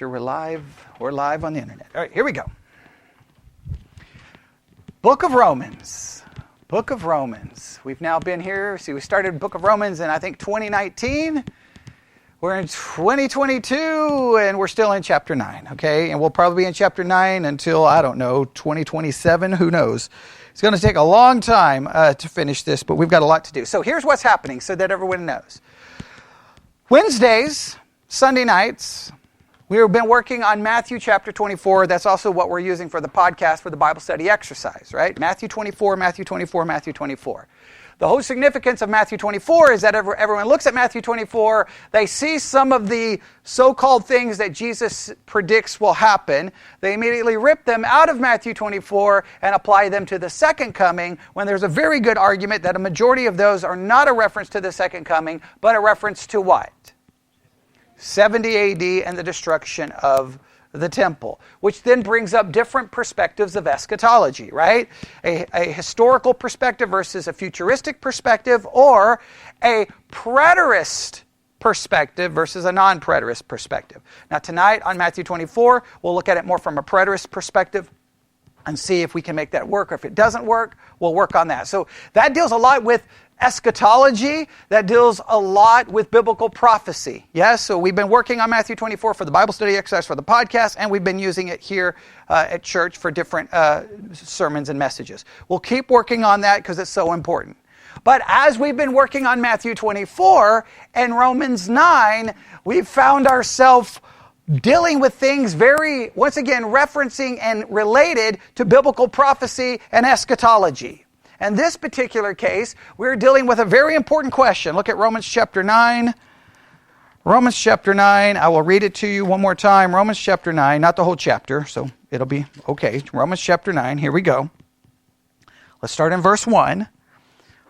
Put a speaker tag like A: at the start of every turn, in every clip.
A: sure we're live on the internet. All right, here we go. Book of Romans. Book of Romans. We've now been here. See, we started Book of Romans in, I think, 2019. We're in 2022, and we're still in chapter 9, okay? And we'll probably be in chapter 9 until, I don't know, 2027. Who knows? It's going to take a long time to finish this, but we've got a lot to do. So here's what's happening so that everyone knows. Wednesdays, Sunday nights, we've been working on Matthew chapter 24. That's also what we're using for the podcast for the Bible study exercise, right? Matthew 24, Matthew 24, Matthew 24. The whole significance of Matthew 24 is that everyone looks at Matthew 24, they see some of the so-called things that Jesus predicts will happen. They immediately rip them out of Matthew 24 and apply them to the second coming, when there's a very good argument that a majority of those are not a reference to the second coming, but a reference to what? 70 AD and the destruction of the temple, which then brings up different perspectives of eschatology, right? A historical perspective versus a futuristic perspective, or a preterist perspective versus a non-preterist perspective. Now tonight on Matthew 24, we'll look at it more from a preterist perspective and see if we can make that work, or if it doesn't work, we'll work on that. So that deals a lot with eschatology, that deals a lot with biblical prophecy. Yes, so we've been working on Matthew 24 for the Bible study exercise for the podcast, and we've been using it here at church for different sermons and messages. We'll keep working on that because it's so important. But as we've been working on Matthew 24 and Romans 9, we've found ourselves dealing with things very, once again, referencing and related to biblical prophecy and eschatology. In this particular case, we're dealing with a very important question. Look at Romans chapter 9. Romans chapter 9. I will read it to you one more time. Romans chapter 9, not the whole chapter, so it'll be okay. Romans chapter 9, here we go. Let's start in verse 1.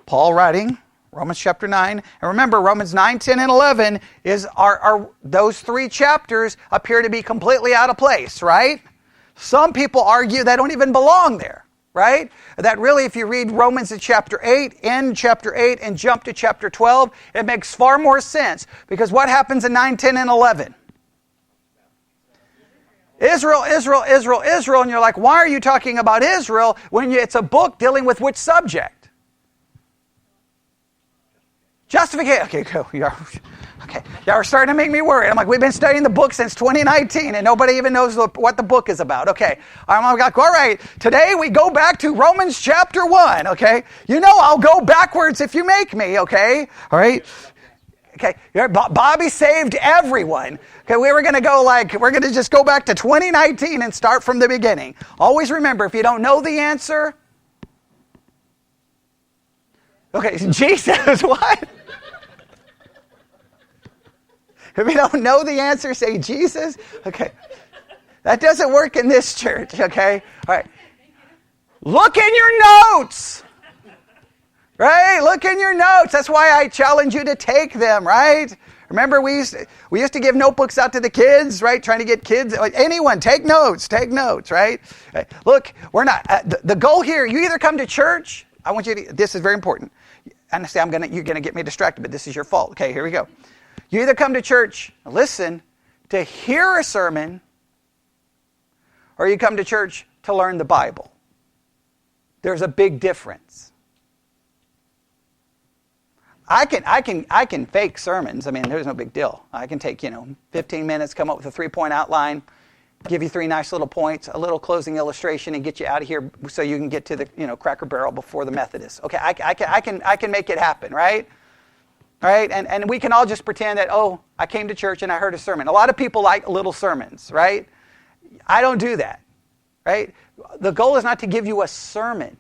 A: Paul writing, Romans chapter 9. And remember, Romans 9, 10, and 11 are those three chapters appear to be completely out of place, right? Some people argue they don't even belong there. Right? That really, if you read Romans in chapter 8, end chapter 8, and jump to chapter 12, it makes far more sense. Because what happens in 9, 10, and 11? Israel, Israel, Israel, Israel. And you're like, why are you talking about Israel when it's a book dealing with which subject? Justification. Okay, go. Okay, y'all are starting to make me worry. I'm like, we've been studying the book since 2019, and nobody even knows what the book is about. Okay, I'm like, all right, today we go back to Romans chapter 1, okay? You know I'll go backwards if you make me, okay? All right? Okay, Bobby saved everyone. Okay, we're going to just go back to 2019 and start from the beginning. Always remember, if you don't know the answer... Okay, Jesus, what? If you don't know the answer, say Jesus. Okay. That doesn't work in this church, okay? All right. Look in your notes. Right? Look in your notes. That's why I challenge you to take them, right? Remember, we used to give notebooks out to the kids, right? Trying to get kids, like anyone, take notes, right? Look, we're not, the goal here, you either come to church, I want you to, this is very important. Understand, you're going to get me distracted, but this is your fault. Okay, here we go. You either come to church, listen, to hear a sermon, or you come to church to learn the Bible. There's a big difference. I can fake sermons. I mean, there's no big deal. I can take, 15 minutes, come up with a 3-point outline, give you 3 nice little points, a little closing illustration, and get you out of here so you can get to the Cracker Barrel before the Methodists. Okay, I can make it happen, right? All right, and we can all just pretend that, I came to church and I heard a sermon. A lot of people like little sermons, right? I don't do that, right? The goal is not to give you a sermon.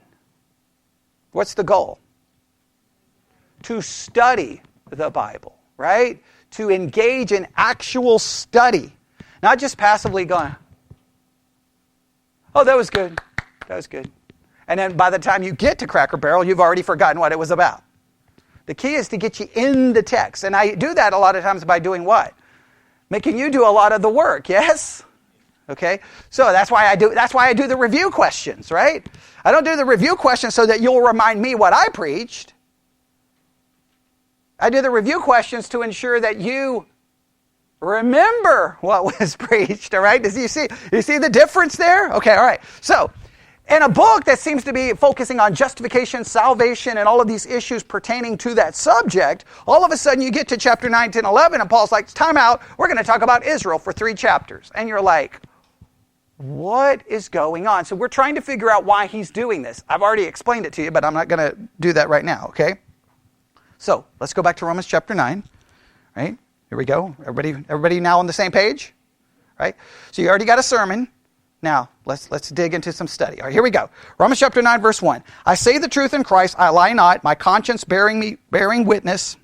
A: What's the goal? To study the Bible, right? To engage in actual study. Not just passively going, that was good. That was good. And then by the time you get to Cracker Barrel, you've already forgotten what it was about. The key is to get you in the text. And I do that a lot of times by doing what? Making you do a lot of the work, yes? Okay? So that's why I do the review questions, right? I don't do the review questions so that you'll remind me what I preached. I do the review questions to ensure that you remember what was preached, all right? You see the difference there? Okay, all right. So, in a book that seems to be focusing on justification, salvation, and all of these issues pertaining to that subject, all of a sudden you get to chapter 9, 10, 11, and Paul's like, time out, we're going to talk about Israel for 3 chapters. And you're like, what is going on? So we're trying to figure out why he's doing this. I've already explained it to you, but I'm not going to do that right now, okay? So, let's go back to Romans chapter 9, right? Here we go. Everybody now on the same page? Right? So you already got a sermon. Now, let's dig into some study. All right, here we go. Romans chapter 9, verse 1. I say the truth in Christ, I lie not, my conscience bearing me witness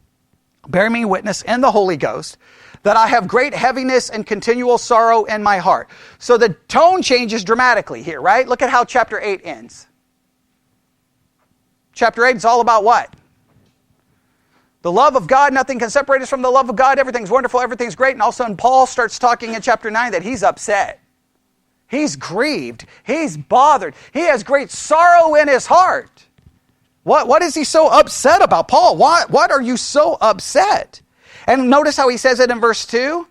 A: in the Holy Ghost, that I have great heaviness and continual sorrow in my heart. So the tone changes dramatically here, right? Look at how chapter 8 ends. Chapter 8 is all about what? The love of God, nothing can separate us from the love of God. Everything's wonderful, everything's great. And all of a sudden, Paul starts talking in chapter 9 that he's upset. He's grieved. He's bothered. He has great sorrow in his heart. What is he so upset about? Paul, what are you so upset? And notice how he says it in verse 2.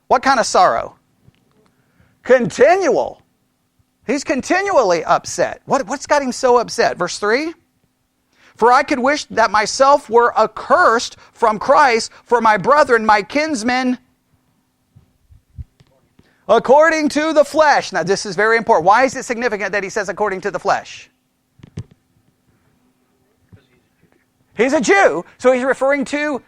A: What kind of sorrow? Continual. He's continually upset. What's got him so upset? Verse 3. For I could wish that myself were accursed from Christ for my brethren, my kinsmen, according to the flesh. Now this is very important. Why is it significant that he says according to the flesh? He's a Jew, so he's referring to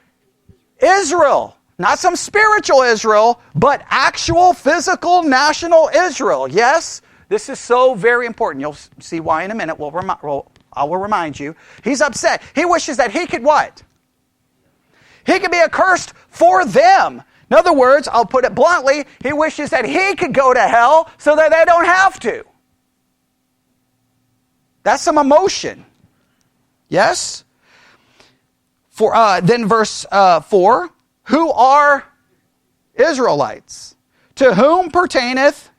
A: Israel. Not some spiritual Israel, but actual physical national Israel. Yes, this is so very important. You'll see why in a minute. I will remind you. He's upset. He wishes that he could what? He could be accursed for them. In other words, I'll put it bluntly, he wishes that he could go to hell so that they don't have to. That's some emotion. Yes? Then verse 4, who are Israelites? To whom pertaineth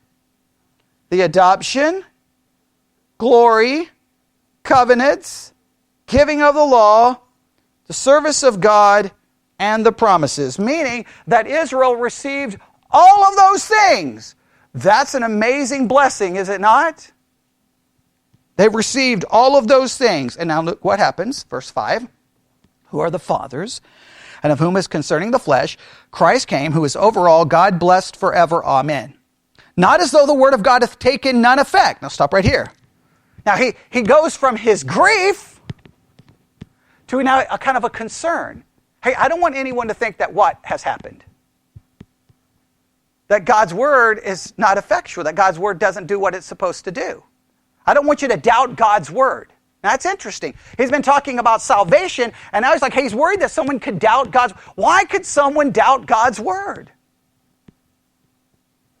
A: the adoption, glory, covenants, giving of the law, the service of God, and the promises. Meaning that Israel received all of those things. That's an amazing blessing, is it not? They've received all of those things. And now look what happens. Verse 5. Who are the fathers, and of whom is concerning the flesh, Christ came, who is over all, God blessed forever. Amen. Not as though the word of God hath taken none effect. Now stop right here. Now he goes from his grief to now a kind of a concern. Hey, I don't want anyone to think that what has happened? That God's word is not effectual, that God's word doesn't do what it's supposed to do. I don't want you to doubt God's word. Now, that's interesting. He's been talking about salvation, and now he's like, hey, he's worried that someone could doubt God's... Why could someone doubt God's word?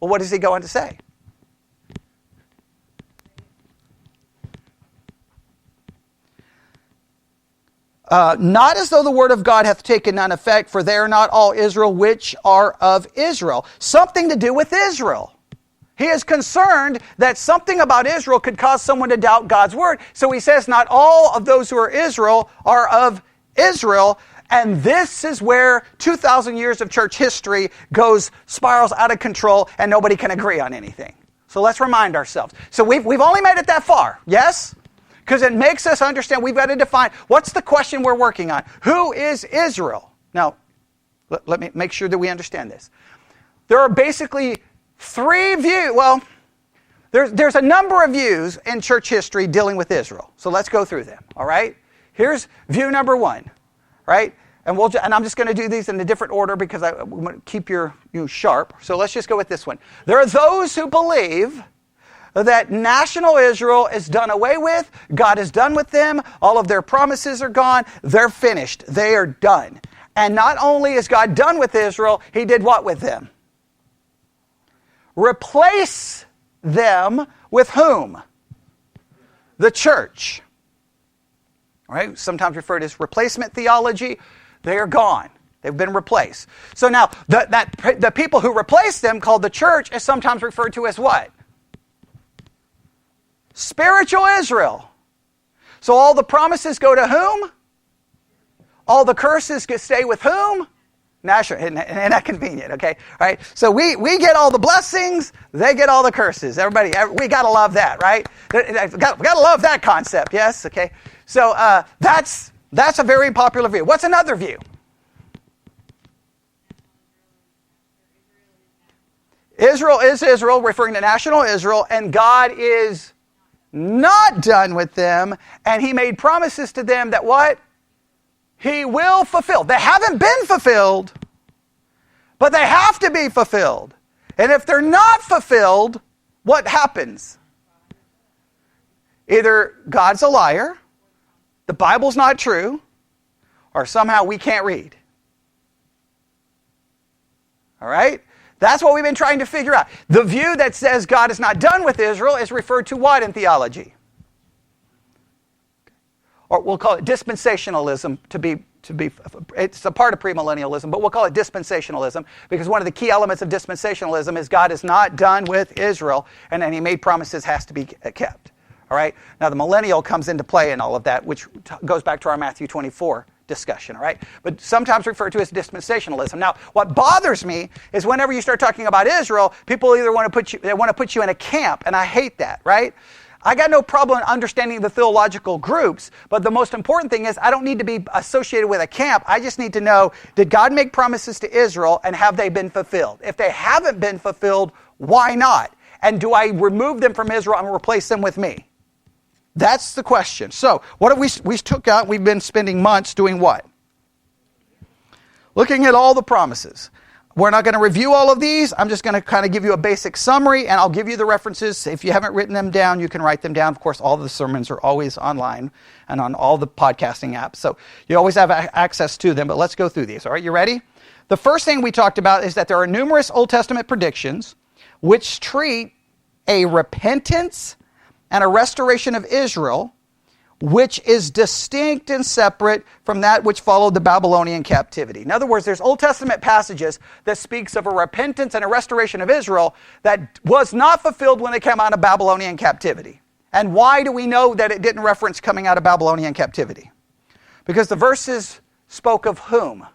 A: Well, what does he go on to say? Not as though the word of God hath taken none effect, for they are not all Israel which are of Israel. Something to do with Israel. He is concerned that something about Israel could cause someone to doubt God's word. So he says not all of those who are Israel are of Israel. And this is where 2,000 years of church history spirals out of control and nobody can agree on anything. So let's remind ourselves. So we've only made it that far, yes? Because it makes us understand we've got to define, what's the question we're working on? Who is Israel? Now, let me make sure that we understand this. There are basically three views. Well, there's a number of views in church history dealing with Israel. So let's go through them, all right? Here's view number one, right? And I'm just going to do these in a different order because I want to keep you sharp. So let's just go with this one. There are those who believe that national Israel is done away with. God is done with them. All of their promises are gone. They're finished. They are done. And not only is God done with Israel, he did what with them? Replace them with whom? The church. All right? Sometimes referred as replacement theology. They are gone. They've been replaced. So now, the people who replaced them, called the church, is sometimes referred to as what? Spiritual Israel. So all the promises go to whom? All the curses stay with whom? National, isn't that convenient, okay? All right, so we get all the blessings, they get all the curses. Everybody, we got to love that, right? We got to love that concept, yes? Okay, so that's a very popular view. What's another view? Israel is Israel, referring to national Israel, and God is not done with them, and he made promises to them that what? He will fulfill. They haven't been fulfilled, but they have to be fulfilled. And if they're not fulfilled, what happens? Either God's a liar, the Bible's not true, or somehow we can't read. All right? That's what we've been trying to figure out. The view that says God is not done with Israel is referred to what in theology? Or we'll call it dispensationalism to be it's a part of premillennialism, but we'll call it dispensationalism because one of the key elements of dispensationalism is God is not done with Israel, and then he made promises has to be kept. All right? Now the millennial comes into play in all of that, which goes back to our Matthew 24 discussion, all right? But sometimes referred to as dispensationalism. Now, what bothers me is whenever you start talking about Israel, people either want to put you in a camp, and I hate that, right? I got no problem understanding the theological groups, but the most important thing is I don't need to be associated with a camp. I just need to know, did God make promises to Israel, and have they been fulfilled? If they haven't been fulfilled, why not? And do I remove them from Israel and replace them with me? That's the question. So, what have we took out? We've been spending months doing what? Looking at all the promises. We're not going to review all of these. I'm just going to kind of give you a basic summary, and I'll give you the references. If you haven't written them down, you can write them down. Of course, all the sermons are always online and on all the podcasting apps, so you always have access to them, but let's go through these. All right, you ready? The first thing we talked about is that there are numerous Old Testament predictions which treat a repentance and a restoration of Israel which is distinct and separate from that which followed the Babylonian captivity. In other words, there's Old Testament passages that speaks of a repentance and a restoration of Israel that was not fulfilled when they came out of Babylonian captivity. And why do we know that it didn't reference coming out of Babylonian captivity? Because the verses spoke of whom?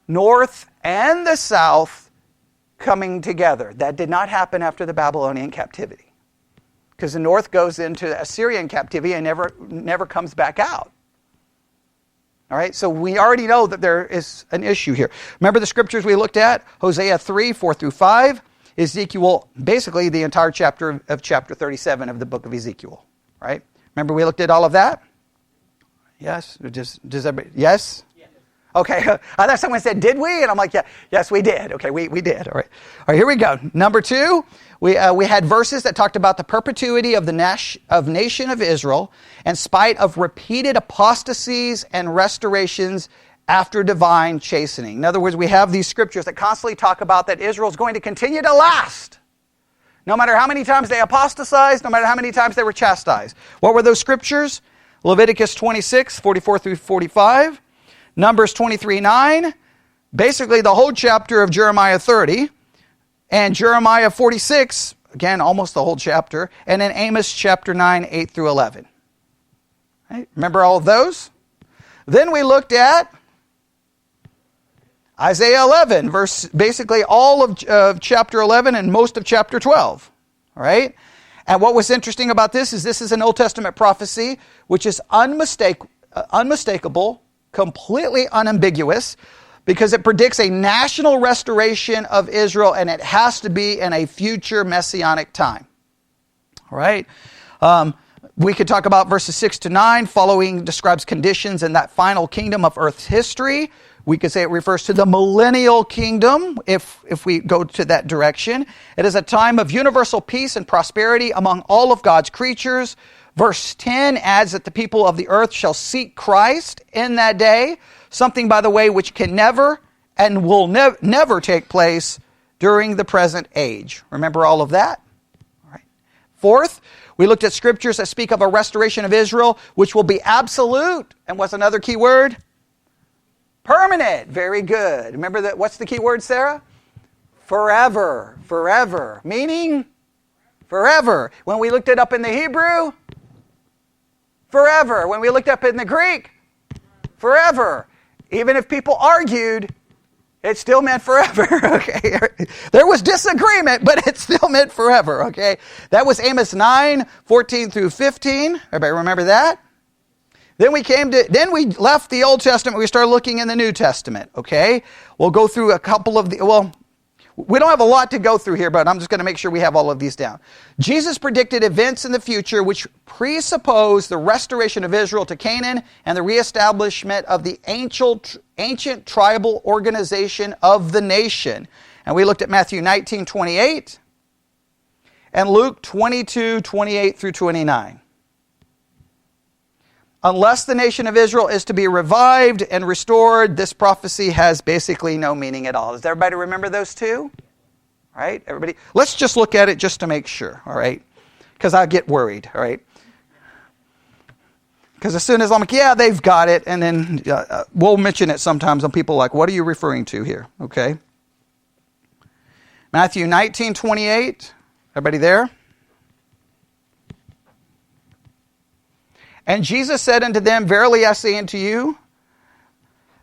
A: North and the south coming together. That did not happen after the Babylonian captivity. Because the north goes into Assyrian captivity and never comes back out. All right, so we already know that there is an issue here. Remember the scriptures we looked at? Hosea 3, 4 through 5. Ezekiel, basically the entire chapter of chapter 37 of the book of Ezekiel. Right? Remember we looked at all of that? Yes? Does everybody, yes? Okay, I thought someone said, did we? And I'm like, yeah, yes, we did. Okay, we did. All right, here we go. Number 2, we had verses that talked about the perpetuity of the nation of Israel in spite of repeated apostasies and restorations after divine chastening. In other words, we have these scriptures that constantly talk about that Israel is going to continue to last. No matter how many times they apostatized, no matter how many times they were chastised. What were those scriptures? Leviticus 26, 44 through 45. Numbers 23:9, basically the whole chapter of Jeremiah 30, and Jeremiah 46, again, almost the whole chapter, and then Amos chapter 9, 8 through 11. Right? Remember all of those? Then we looked at Isaiah 11, basically all of chapter 11 and most of chapter 12. All right? And what was interesting about this is an Old Testament prophecy which is unmistakable, completely unambiguous, because it predicts a national restoration of Israel, and it has to be in a future messianic time. All right? We could talk about verses 6 to 9. Following describes conditions in that final kingdom of earth's history. We could say it refers to the millennial kingdom, if we go to that direction. It is a time of universal peace and prosperity among all of God's creatures. Verse 10 adds that the people of the earth shall seek Christ in that day, something, by the way, which can never and will never take place during the present age. Remember all of that? All right. Fourth, we looked at scriptures that speak of a restoration of Israel, which will be absolute. And what's another key word? Permanent. Very good. Remember that? What's the key word, Sarah? Forever. Forever. Meaning? Forever. When we looked it up in the Hebrew, forever. When we looked up in the Greek, forever. Even if people argued, it still meant forever, okay? There was disagreement, but it still meant forever, okay? That was Amos 9, 14 through 15. Everybody remember that? Then we left the Old Testament, we started looking in the New Testament, okay? We'll go through a couple of we don't have a lot to go through here, but I'm just going to make sure we have all of these down. Jesus predicted events in the future which presuppose the restoration of Israel to Canaan and the reestablishment of the ancient tribal organization of the nation. And we looked at Matthew 19:28 and Luke 22:28 through 29. Unless the nation of Israel is to be revived and restored, this prophecy has basically no meaning at all. Does everybody remember those two? All right, everybody? Let's just look at it just to make sure, all right? Because I get worried, all right? Because as soon as I'm like, yeah, they've got it, and then we'll mention it sometimes, and people are like, what are you referring to here, okay? Matthew 19:28, everybody there? And Jesus said unto them, verily I say unto you,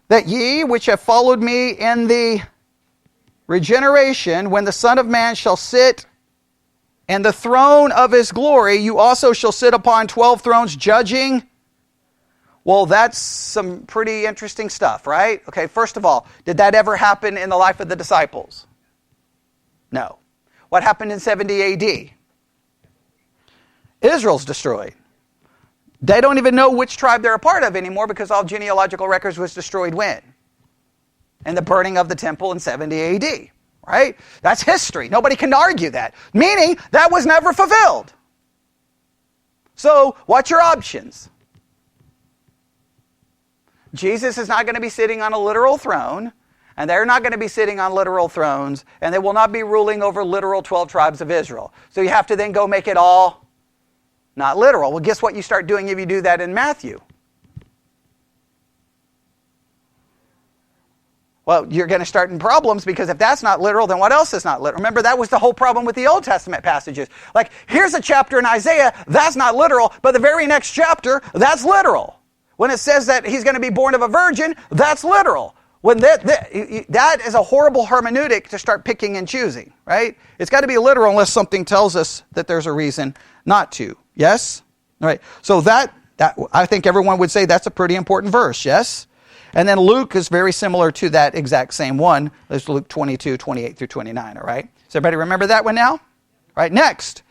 A: that ye which have followed me in the regeneration, when the Son of Man shall sit in the throne of his glory, you also shall sit upon 12 thrones judging. Well, that's some pretty interesting stuff, right? Okay, first of all, did that ever happen in the life of the disciples? No. What happened in 70 AD? Israel's destroyed. They don't even know which tribe they're a part of anymore because all genealogical records was destroyed when? In the burning of the temple in 70 AD, right? That's history. Nobody can argue that. Meaning, that was never fulfilled. So, what's your options? Jesus is not going to be sitting on a literal throne, and they're not going to be sitting on literal thrones, and they will not be ruling over literal 12 tribes of Israel. So you have to then go make it all not literal. Well, guess what you start doing if you do that in Matthew? Well, you're going to start in problems because if that's not literal, then what else is not literal? Remember, that was the whole problem with the Old Testament passages. Like, here's a chapter in Isaiah, that's not literal, but the very next chapter, that's literal. When it says that he's going to be born of a virgin, that's literal. When that is a horrible hermeneutic to start picking and choosing, right? It's got to be literal unless something tells us that there's a reason not to. Yes? All right. So that I think everyone would say that's a pretty important verse, yes? And then Luke is very similar to that exact same one. There's Luke 22:28 through 29, all right? Does everybody remember that one now? All right, next.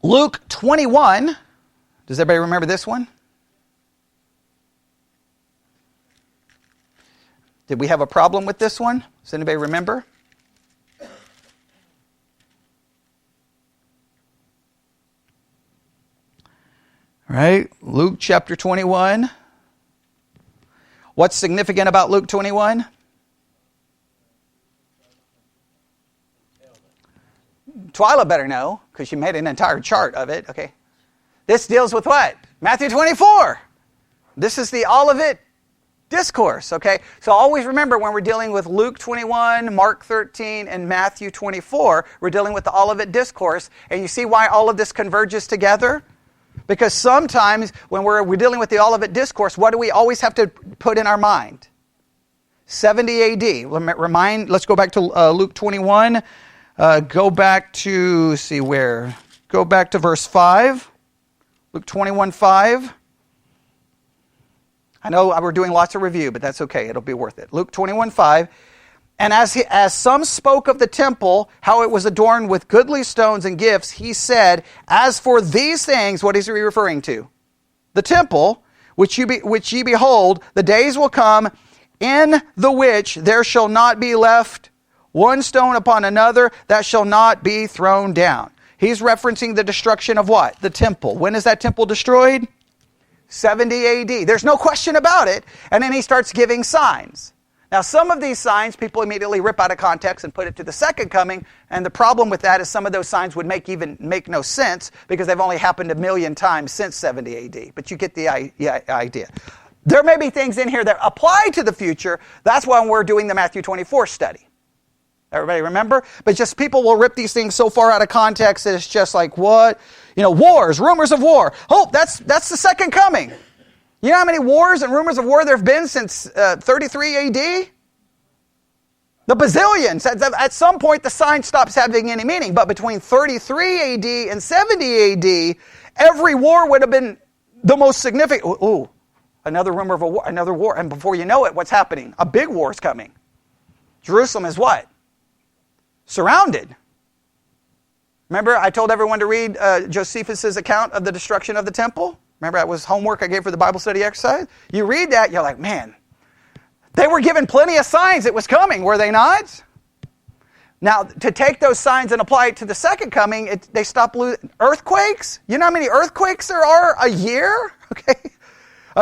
A: Luke 21. Does everybody remember this one? Did we have a problem with this one? Does anybody remember? All right, Luke chapter 21. What's significant about Luke 21? Twyla better know, because she made an entire chart of it. Okay, this deals with what? Matthew 24. This is the Olivet Discourse, okay? So always remember when we're dealing with Luke 21, Mark 13, and Matthew 24, we're dealing with the Olivet Discourse. And you see why all of this converges together? Because sometimes when we're dealing with the Olivet Discourse, what do we always have to put in our mind? 70 AD. Let's go back to Luke 21. Go back to, Go back to verse 5. Luke 21:5. I know we're doing lots of review, but that's okay. It'll be worth it. Luke 21:5. And as some spoke of the temple, how it was adorned with goodly stones and gifts, he said, as for these things, what is he referring to? The temple, which ye behold, the days will come, in the which there shall not be left one stone upon another that shall not be thrown down. He's referencing the destruction of what? The temple. When is that temple destroyed? 70 AD. There's no question about it. And then he starts giving signs. Now, some of these signs people immediately rip out of context and put it to the second coming, and the problem with that is some of those signs would make no sense because they've only happened a million times since 70 AD. But you get the idea. There may be things in here that apply to the future. That's why we're doing the Matthew 24 study. Everybody remember? But just people will rip these things so far out of context that it's just like, what? Wars, rumors of war. Oh, that's the second coming. You know how many wars and rumors of war there have been since 33 AD? The bazillions. At some point, the sign stops having any meaning. But between 33 AD and 70 AD, every war would have been the most significant. Ooh, another rumor of a war, another war. And before you know it, what's happening? A big war is coming. Jerusalem is what? Surrounded. Remember, I told everyone to read Josephus' account of the destruction of the temple? Remember, that was homework I gave for the Bible study exercise? You read that, you're like, man, they were given plenty of signs it was coming, were they not? Now, to take those signs and apply it to the second coming, they stop losing. Earthquakes? You know how many earthquakes there are a year? Okay.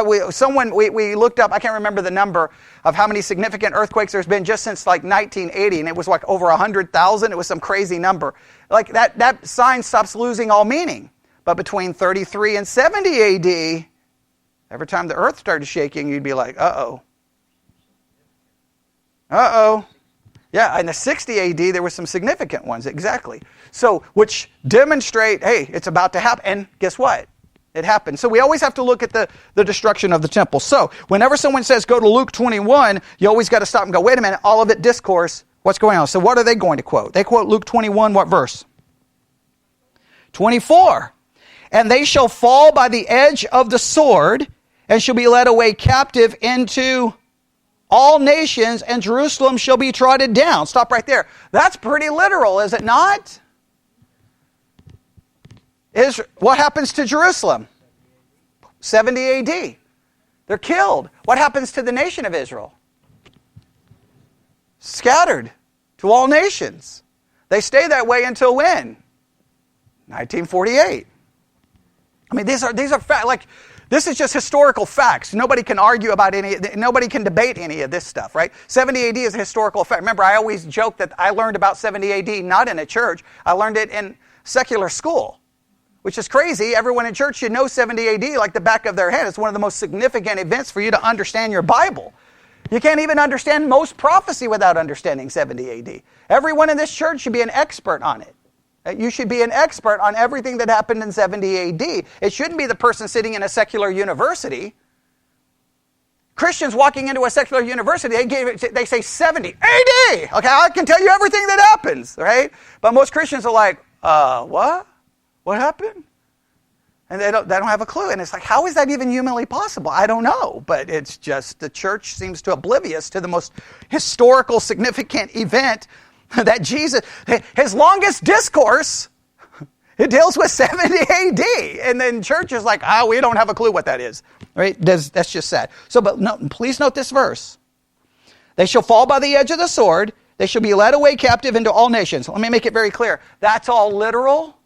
A: We looked up, I can't remember the number of how many significant earthquakes there's been just since like 1980, and it was like over 100,000. It was some crazy number. Like that sign stops losing all meaning. But between 33 and 70 AD, every time the earth started shaking, you'd be like, uh-oh. Uh-oh. Yeah, in the 60 AD, there were some significant ones, exactly. So, which demonstrate, hey, it's about to happen. And guess what? It happened. So we always have to look at the destruction of the temple. So whenever someone says go to Luke 21, you always got to stop and go, wait a minute, Olivet Discourse, what's going on? So what are they going to quote? They quote Luke 21, what verse? 24. And they shall fall by the edge of the sword and shall be led away captive into all nations, and Jerusalem shall be trodden down. Stop right there. That's pretty literal, is it not? What happens to Jerusalem? 70 AD. They're killed. What happens to the nation of Israel? Scattered to all nations. They stay that way until when? 1948. I mean, these are facts. Like, this is just historical facts. Nobody can argue about nobody can debate any of this stuff, right? 70 AD is a historical fact. Remember, I always joke that I learned about 70 AD not in a church. I learned it in secular school, which is crazy. Everyone in church should know 70 AD like the back of their head. It's one of the most significant events for you to understand your Bible. You can't even understand most prophecy without understanding 70 AD. Everyone in this church should be an expert on it. You should be an expert on everything that happened in 70 AD. It shouldn't be the person sitting in a secular university. Christians walking into a secular university, they say 70 AD. Okay, I can tell you everything that happens, right? But most Christians are like, what? What happened? And they don't have a clue. And it's like, how is that even humanly possible? I don't know. But it's just the church seems to oblivious to the most historical significant event that Jesus, his longest discourse, it deals with 70 AD. And then church is like, we don't have a clue what that is. Right? That's just sad. So, but no, please note this verse. They shall fall by the edge of the sword. They shall be led away captive into all nations. Let me make it very clear. That's all literal.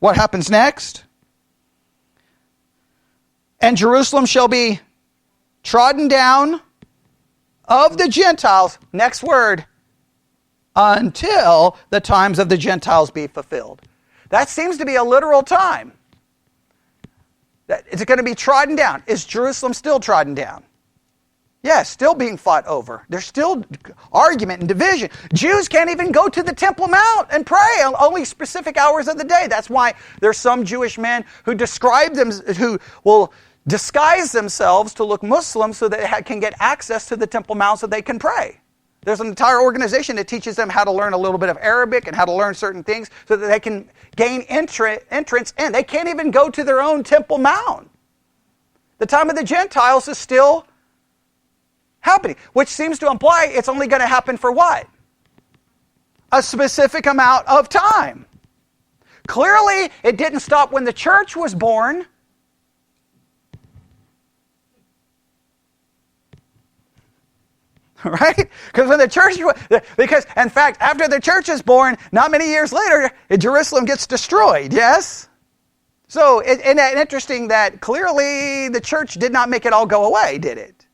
A: What happens next? And Jerusalem shall be trodden down of the Gentiles, next word, until the times of the Gentiles be fulfilled. That seems to be a literal time. Is it going to be trodden down? Is Jerusalem still trodden down? Yes, still being fought over. There's still argument and division. Jews can't even go to the Temple Mount and pray on only specific hours of the day. That's why there's some Jewish men who who will disguise themselves to look Muslim so that they can get access to the Temple Mount so they can pray. There's an entire organization that teaches them how to learn a little bit of Arabic and how to learn certain things so that they can gain entrance in. They can't even go to their own Temple Mount. The time of the Gentiles is still happening, which seems to imply it's only going to happen for what? A specific amount of time. Clearly, it didn't stop when the church was born. Right? Because in fact, after the church is born, not many years later, Jerusalem gets destroyed, yes? So, isn't it interesting that clearly the church did not make it all go away, did it?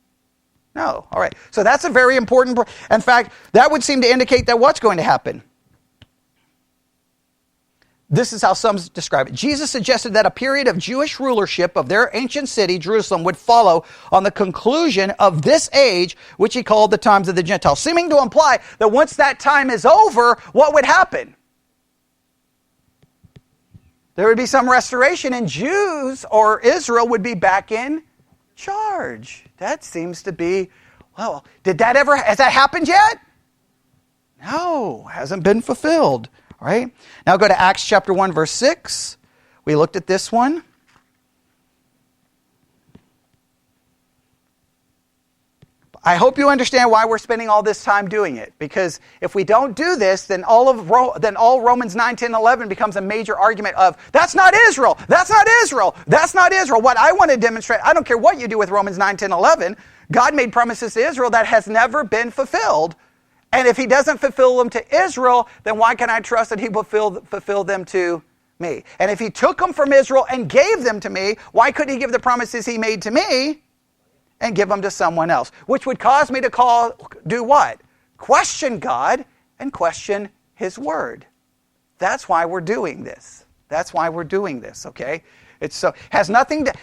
A: No. All right. So that's a very important... In fact, that would seem to indicate that what's going to happen? This is how some describe it. Jesus suggested that a period of Jewish rulership of their ancient city, Jerusalem, would follow on the conclusion of this age, which he called the times of the Gentiles, seeming to imply that once that time is over, what would happen? There would be some restoration, and Jews or Israel would be back in charge. That seems to be, well, has that happened yet? No, hasn't been fulfilled. All right. Now go to Acts chapter 1, verse 6. We looked at this one. I hope you understand why we're spending all this time doing it. Because if we don't do this, then all Romans 9, 10, 11 becomes a major argument of, that's not Israel, that's not Israel, that's not Israel. What I want to demonstrate, I don't care what you do with Romans 9, 10, 11, God made promises to Israel that has never been fulfilled. And if he doesn't fulfill them to Israel, then why can I trust that he will fulfill them to me? And if he took them from Israel and gave them to me, why couldn't he give the promises he made to me and give them to someone else? Which would cause me to do what? Question God and question his word. That's why we're doing this. That's why we're doing this, okay? Has nothing to...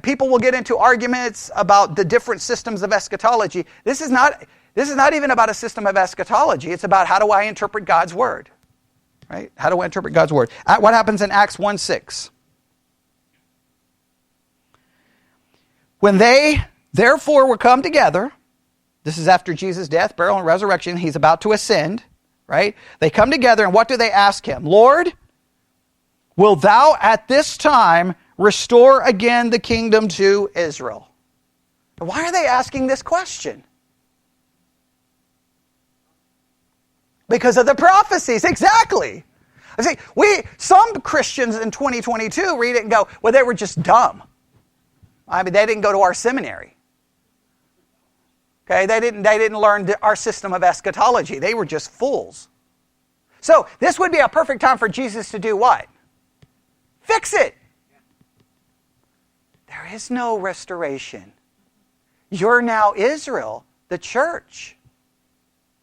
A: people will get into arguments about the different systems of eschatology. This is not even about a system of eschatology. It's about how do I interpret God's word, right? How do I interpret God's word? What happens in Acts 1:6? When they therefore were come together, this is after Jesus' death, burial, and resurrection. He's about to ascend, right? They come together, and what do they ask him? Lord, will thou at this time restore again the kingdom to Israel? Why are they asking this question? Because of the prophecies, exactly. I see, some Christians in 2022 read it and go, well, they were just dumb. I mean, they didn't go to our seminary. Okay, they didn't learn our system of eschatology. They were just fools. So this would be a perfect time for Jesus to do what? Fix it. There is no restoration. You're now Israel, the church.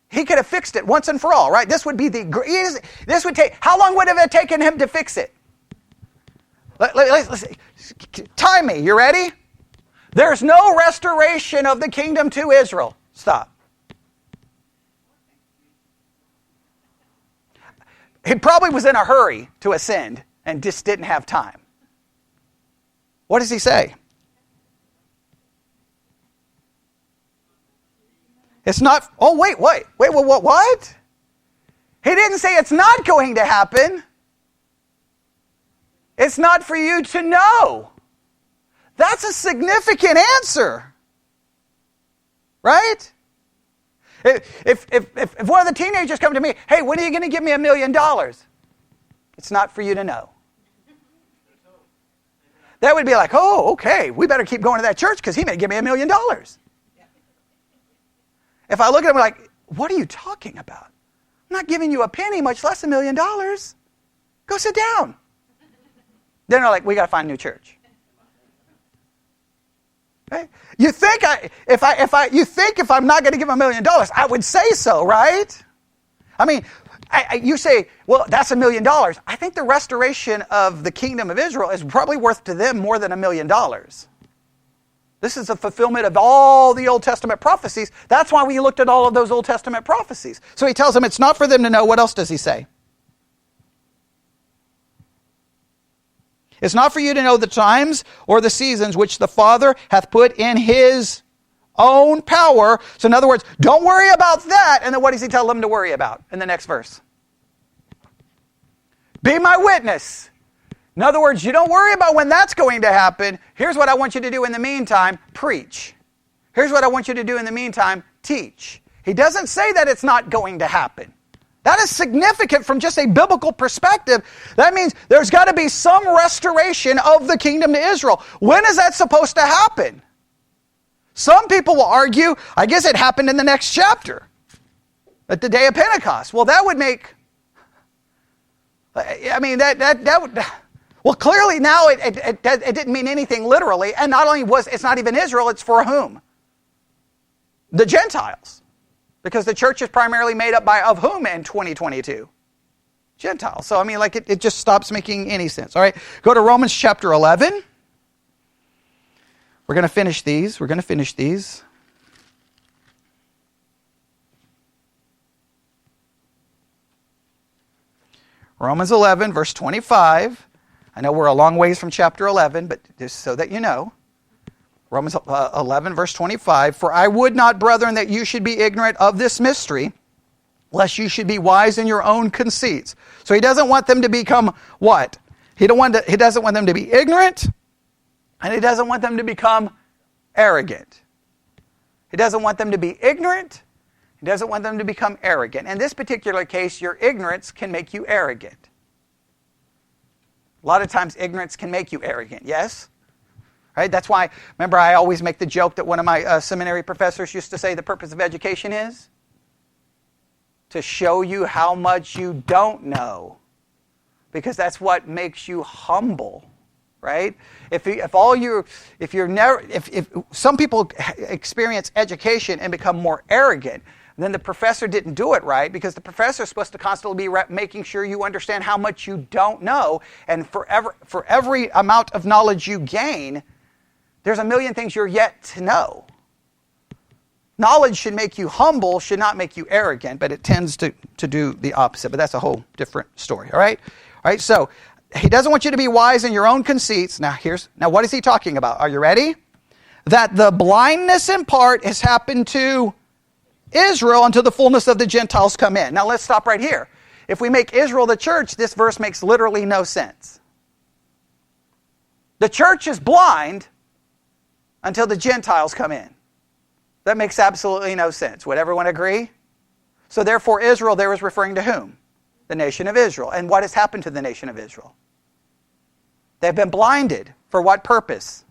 A: He could have fixed it once and for all, right? This would take, how long would it have taken him to fix it? Let's time me, you ready? There's no restoration of the kingdom to Israel. Stop. He probably was in a hurry to ascend and just didn't have time. What does he say? It's not, what? He didn't say it's not going to happen. It's not for you to know. That's a significant answer. Right? If one of the teenagers come to me, hey, when are you going to give me $1 million? It's not for you to know. That would be like, oh, okay, we better keep going to that church because he may give me $1 million. If I look at him like, what are you talking about? I'm not giving you a penny, much less $1 million. Go sit down. Then they're like, we got to find a new church. Okay? You think if I'm not going to give $1 million, I would say so, right? I mean, you say, well, that's $1 million. I think the restoration of the kingdom of Israel is probably worth to them more than $1 million. This is a fulfillment of all the Old Testament prophecies. That's why we looked at all of those Old Testament prophecies. So he tells them it's not for them to know. What else does he say? It's not for you to know the times or the seasons which the Father hath put in his own power. So in other words, don't worry about that. And then what does he tell them to worry about in the next verse? Be my witness. In other words, you don't worry about when that's going to happen. Here's what I want you to do in the meantime. Preach. Here's what I want you to do in the meantime. Teach. He doesn't say that it's not going to happen. That is significant from just a biblical perspective. That means there's got to be some restoration of the kingdom to Israel. When is that supposed to happen? Some people will argue, I guess it happened in the next chapter, at the day of Pentecost. Well, that would make, that would, well, clearly now it didn't mean anything literally, and not only it's not even Israel, it's for whom? The Gentiles. Because the church is primarily made up of whom in 2022? Gentiles. So, it just stops making any sense. All right, go to Romans chapter 11. We're going to finish these. Romans 11, verse 25. I know we're a long ways from chapter 11, but just so that you know. Romans 11, verse 25. For I would not, brethren, that you should be ignorant of this mystery, lest you should be wise in your own conceits. So he doesn't want them to become what? He doesn't want them to be ignorant, and he doesn't want them to become arrogant. He doesn't want them to be ignorant. He doesn't want them to become arrogant. In this particular case, your ignorance can make you arrogant. A lot of times ignorance can make you arrogant, yes? Right? That's why, remember, I always make the joke that one of my seminary professors used to say the purpose of education is to show you how much you don't know, because that's what makes you humble, right? If some people experience education and become more arrogant, then the professor didn't do it right, because the professor is supposed to constantly be making sure you understand how much you don't know, and for every amount of knowledge you gain, there's a million things you're yet to know. Knowledge should make you humble, should not make you arrogant, but it tends to do the opposite. But that's a whole different story, all right? All right, so he doesn't want you to be wise in your own conceits. Now what is he talking about? Are you ready? That the blindness in part has happened to Israel until the fullness of the Gentiles come in. Now let's stop right here. If we make Israel the church, this verse makes literally no sense. The church is blind until the Gentiles come in. That makes absolutely no sense. Would everyone agree? So therefore Israel there is referring to whom? The nation of Israel. And what has happened to the nation of Israel? They've been blinded. For what purpose?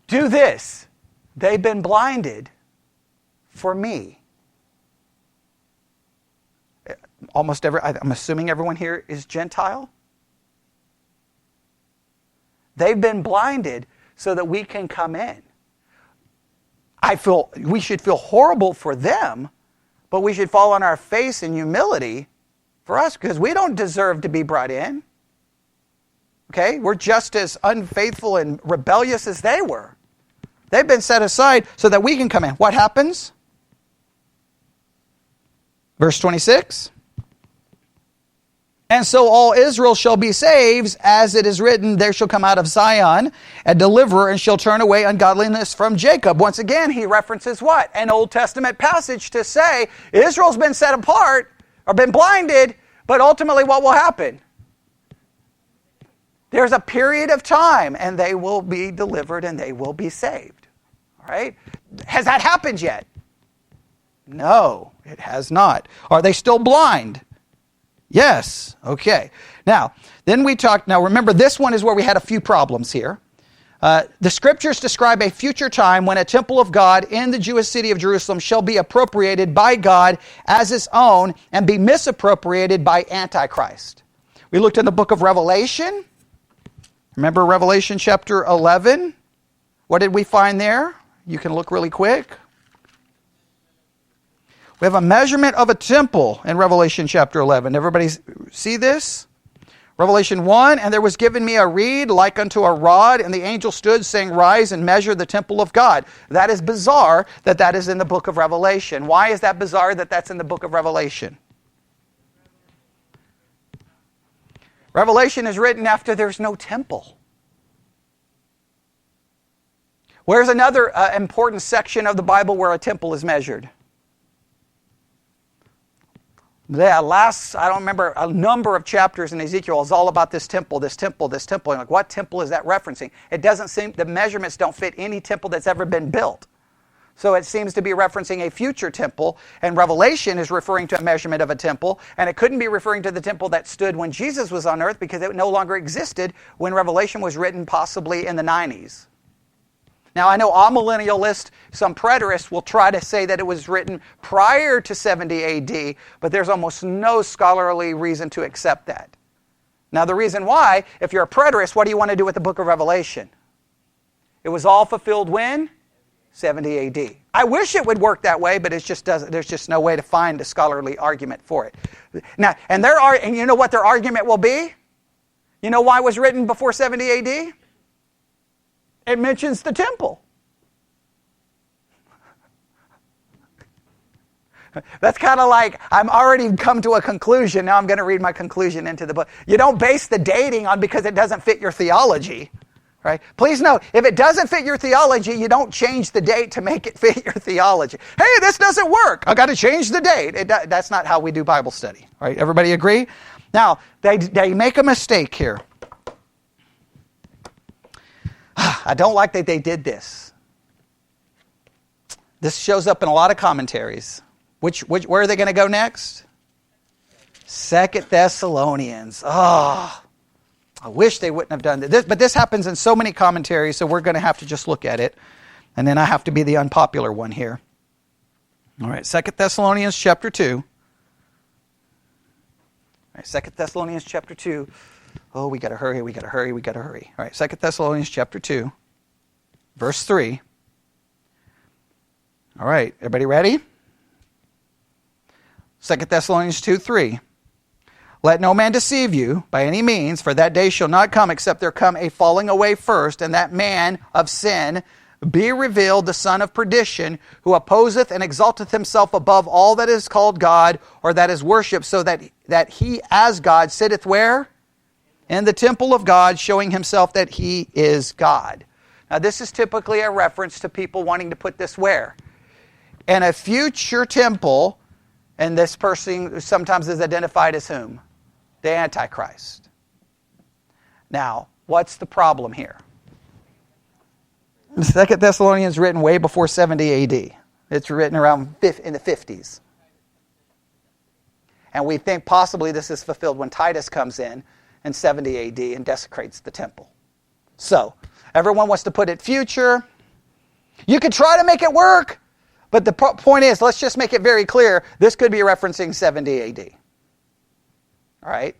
A: Do this. They've been blinded for me. I'm assuming everyone here is Gentile. They've been blinded so that we can come in. We should feel horrible for them, but we should fall on our face in humility for us, because we don't deserve to be brought in. Okay? We're just as unfaithful and rebellious as they were. They've been set aside so that we can come in. What happens? Verse 26. And so all Israel shall be saved, as it is written, there shall come out of Zion a deliverer, and shall turn away ungodliness from Jacob. Once again, he references what? An Old Testament passage to say Israel's been set apart, or been blinded, but ultimately what will happen? There's a period of time, and they will be delivered, and they will be saved. All right? Has that happened yet? No, it has not. Are they still blind? Yes. Okay. Now remember, this one is where we had a few problems here. The scriptures describe a future time when a temple of God in the Jewish city of Jerusalem shall be appropriated by God as his own and be misappropriated by Antichrist. We looked in the book of Revelation. Remember Revelation chapter 11? What did we find there? You can look really quick. We have a measurement of a temple in Revelation chapter 11. Everybody see this? Revelation 1, and there was given me a reed like unto a rod, and the angel stood, saying, Rise and measure the temple of God. That is bizarre that is in the book of Revelation. Why is that bizarre that that's in the book of Revelation? Revelation is written after there's no temple. Where's another important section of the Bible where a temple is measured? I don't remember, a number of chapters in Ezekiel is all about this temple, this temple, this temple. And like, what temple is that referencing? It doesn't seem, the measurements don't fit any temple that's ever been built. So it seems to be referencing a future temple, and Revelation is referring to a measurement of a temple, and it couldn't be referring to the temple that stood when Jesus was on earth, because it no longer existed when Revelation was written, possibly in the 90s. Now, I know amillennialists, some preterists will try to say that it was written prior to 70 AD, but there's almost no scholarly reason to accept that. Now, the reason why, if you're a preterist, what do you want to do with the book of Revelation? It was all fulfilled when? 70 AD. I wish it would work that way, but it just doesn't. There's just no way to find a scholarly argument for it. Now, and you know what their argument will be? You know why it was written before 70 AD? It mentions the temple. That's kind of like, I'm already come to a conclusion. Now I'm going to read my conclusion into the book. You don't base the dating on because it doesn't fit your theology. Right? Please note, if it doesn't fit your theology, you don't change the date to make it fit your theology. Hey, this doesn't work. I got to change the date. That's not how we do Bible study. Right? Everybody agree? Now, they make a mistake here. I don't like that they did this. This shows up in a lot of commentaries. Where are they going to go next? 2 Thessalonians. Oh, I wish they wouldn't have done this. But this happens in so many commentaries, so we're going to have to just look at it. And then I have to be the unpopular one here. All right, 2 Thessalonians chapter 2. All right, 2 Thessalonians chapter 2. Oh, we got to hurry. All right, 2 Thessalonians chapter 2, verse 3. All right, everybody ready? 2 Thessalonians 2:3. Let no man deceive you by any means, for that day shall not come except there come a falling away first, and that man of sin be revealed, the son of perdition, who opposeth and exalteth himself above all that is called God or that is worshipped, so that he as God sitteth where? In the temple of God, showing himself that he is God. Now this is typically a reference to people wanting to put this where? In a future temple, and this person sometimes is identified as whom? The Antichrist. Now, what's the problem here? 2 Thessalonians is written way before 70 AD. It's written around in the 50s. And we think possibly this is fulfilled when Titus comes in 70 AD and desecrates the temple. So, everyone wants to put it future. You could try to make it work, but the point is, let's just make it very clear, this could be referencing 70 AD. All right?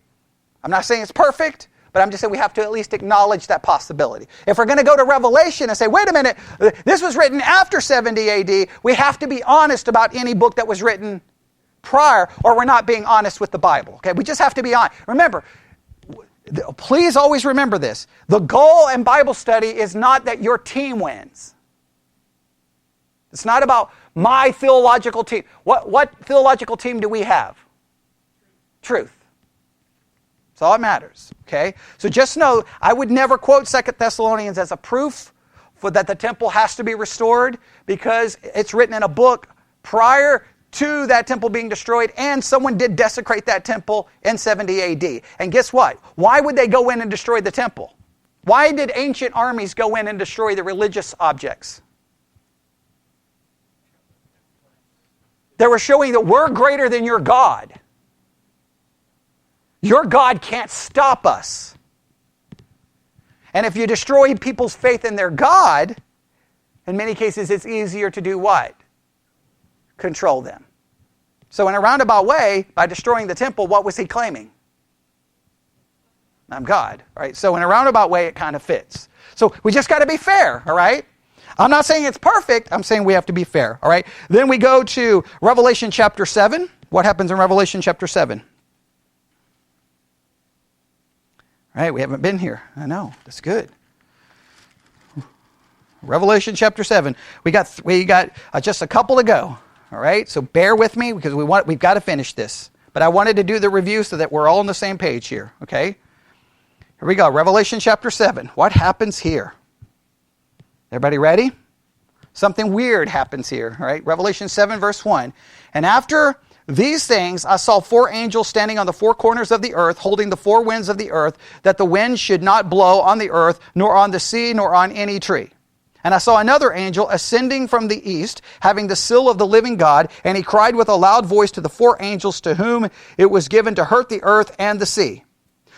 A: I'm not saying it's perfect, but I'm just saying we have to at least acknowledge that possibility. If we're going to go to Revelation and say, wait a minute, this was written after 70 AD, we have to be honest about any book that was written prior, or we're not being honest with the Bible. Okay? We just have to be honest. Remember, please always remember this. The goal in Bible study is not that your team wins. It's not about my theological team. What theological team do we have? Truth. That's all that matters. Okay? So just know, I would never quote 2 Thessalonians as a proof for that the temple has to be restored, because it's written in a book prior to that temple being destroyed, and someone did desecrate that temple in 70 AD. And guess what? Why would they go in and destroy the temple? Why did ancient armies go in and destroy the religious objects? They were showing that we're greater than your God. Your God can't stop us. And if you destroy people's faith in their God, in many cases it's easier to do what? Control them. So in a roundabout way, by destroying the temple, what was he claiming? I'm God, right? So in a roundabout way, it kind of fits. So we just got to be fair, all right? I'm not saying it's perfect. I'm saying we have to be fair, all right? Then we go to Revelation chapter 7. What happens in Revelation chapter 7? All right, we haven't been here. I know. That's good. Revelation chapter 7. We got just a couple to go. All right, so bear with me because we've got to finish this. But I wanted to do the review so that we're all on the same page here, okay? Here we go, Revelation chapter 7. What happens here? Everybody ready? Something weird happens here, all right? Revelation 7, verse 1. And after these things, I saw 4 angels standing on the 4 corners of the earth, holding the 4 winds of the earth, that the wind should not blow on the earth, nor on the sea, nor on any tree. And I saw another angel ascending from the east, having the seal of the living God, and he cried with a loud voice to the 4 angels to whom it was given to hurt the earth and the sea,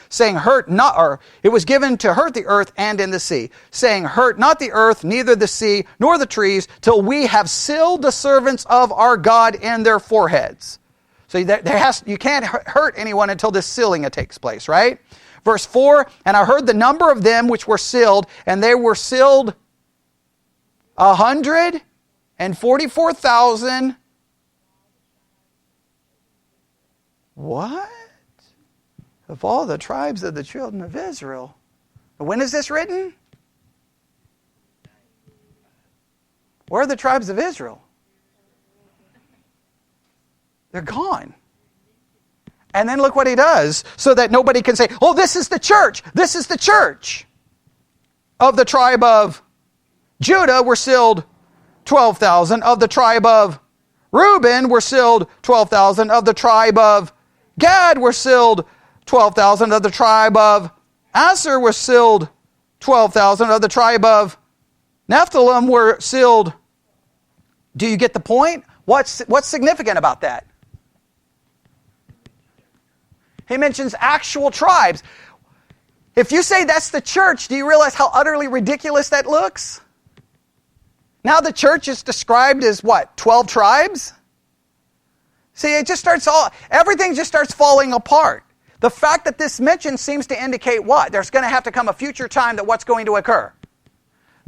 A: saying, it was given to hurt the earth and in the sea, saying, hurt not the earth, neither the sea, nor the trees, till we have sealed the servants of our God in their foreheads. So you can't hurt anyone until this sealing takes place, right? Verse 4, and I heard the number of them which were sealed, and they were sealed 144,000. What? Of all the tribes of the children of Israel. When is this written? Where are the tribes of Israel? They're gone. And then look what he does, so that nobody can say, oh, this is the church. This is the church. Of the tribe of Judah were sealed 12,000. Of the tribe of Reuben were sealed 12,000. Of the tribe of Gad were sealed 12,000. Of the tribe of Aser were sealed 12,000. Of the tribe of Nephilim were sealed. Do you get the point? What's significant about that? He mentions actual tribes. If you say that's the church, do you realize how utterly ridiculous that looks? Now the church is described as what? 12 tribes? See, everything just starts falling apart. The fact that this mention seems to indicate what? There's going to have to come a future time that what's going to occur?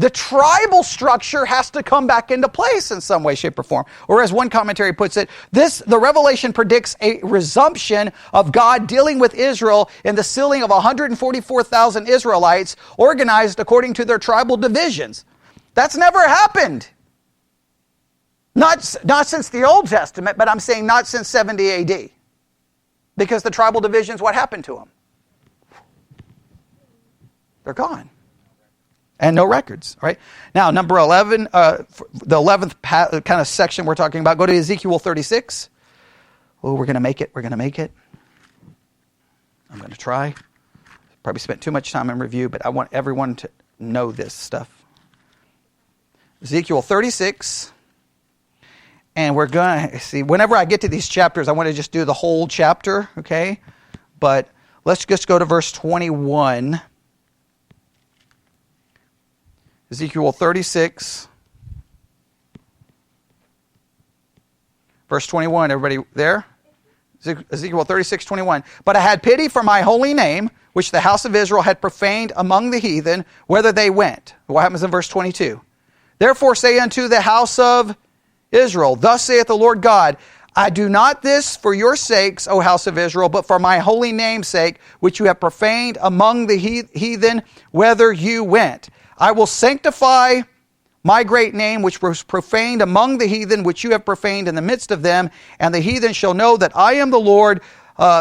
A: The tribal structure has to come back into place in some way, shape, or form. Or as one commentary puts it, the Revelation predicts a resumption of God dealing with Israel in the sealing of 144,000 Israelites organized according to their tribal divisions. That's never happened. Not since the Old Testament, but I'm saying not since 70 AD. Because the tribal divisions, what happened to them? They're gone. And no records, right? Now, number 11, the 11th kind of section we're talking about, go to Ezekiel 36. Oh, we're going to make it. We're going to make it. I'm going to try. Probably spent too much time in review, but I want everyone to know this stuff. Ezekiel 36. And we're going to see, whenever I get to these chapters, I want to just do the whole chapter, okay? But let's just go to verse 21. Ezekiel 36, verse 21. Everybody there? Ezekiel 36, 21. But I had pity for my holy name, which the house of Israel had profaned among the heathen, whither they went. What happens in verse 22? Therefore say unto the house of Israel, thus saith the Lord God, I do not this for your sakes, O house of Israel, but for my holy name's sake, which you have profaned among the heathen, whither you went. I will sanctify my great name, which was profaned among the heathen, which you have profaned in the midst of them, and the heathen shall know that I am the Lord,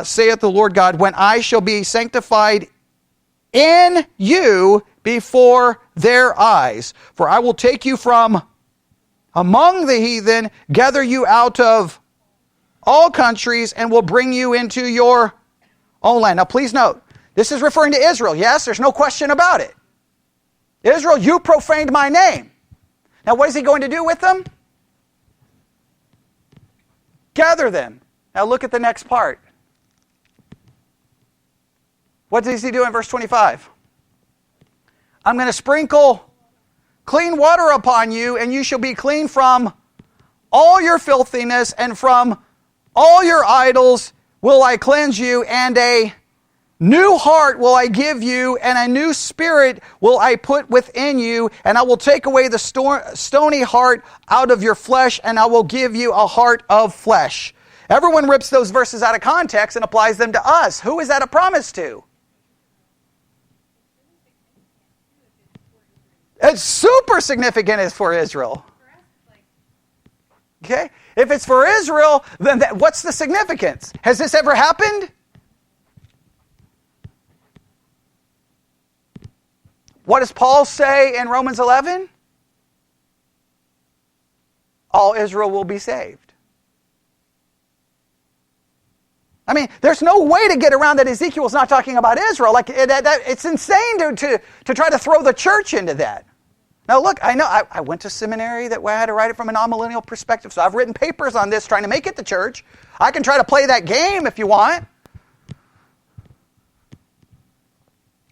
A: saith the Lord God, when I shall be sanctified in you before their eyes. For I will take you from among the heathen, gather you out of all countries, and will bring you into your own land. Now please note, this is referring to Israel. Yes, there's no question about it. Israel, you profaned my name. Now what is he going to do with them? Gather them. Now look at the next part. What does he do in verse 25? I'm going to sprinkle clean water upon you, and you shall be clean from all your filthiness, and from all your idols will I cleanse you, and a new heart will I give you, and a new spirit will I put within you, and I will take away the stony heart out of your flesh, and I will give you a heart of flesh. Everyone rips those verses out of context and applies them to us. Who is that a promise to? It's super significant as for Israel. Okay? If it's for Israel, then what's the significance? Has this ever happened? What does Paul say in Romans 11? All Israel will be saved. I mean, there's no way to get around that Ezekiel's not talking about Israel. Like it's insane to try to throw the church into that. Now look, I know I went to seminary that way I had to write it from a non-millennial perspective, so I've written papers on this trying to make it the church. I can try to play that game if you want.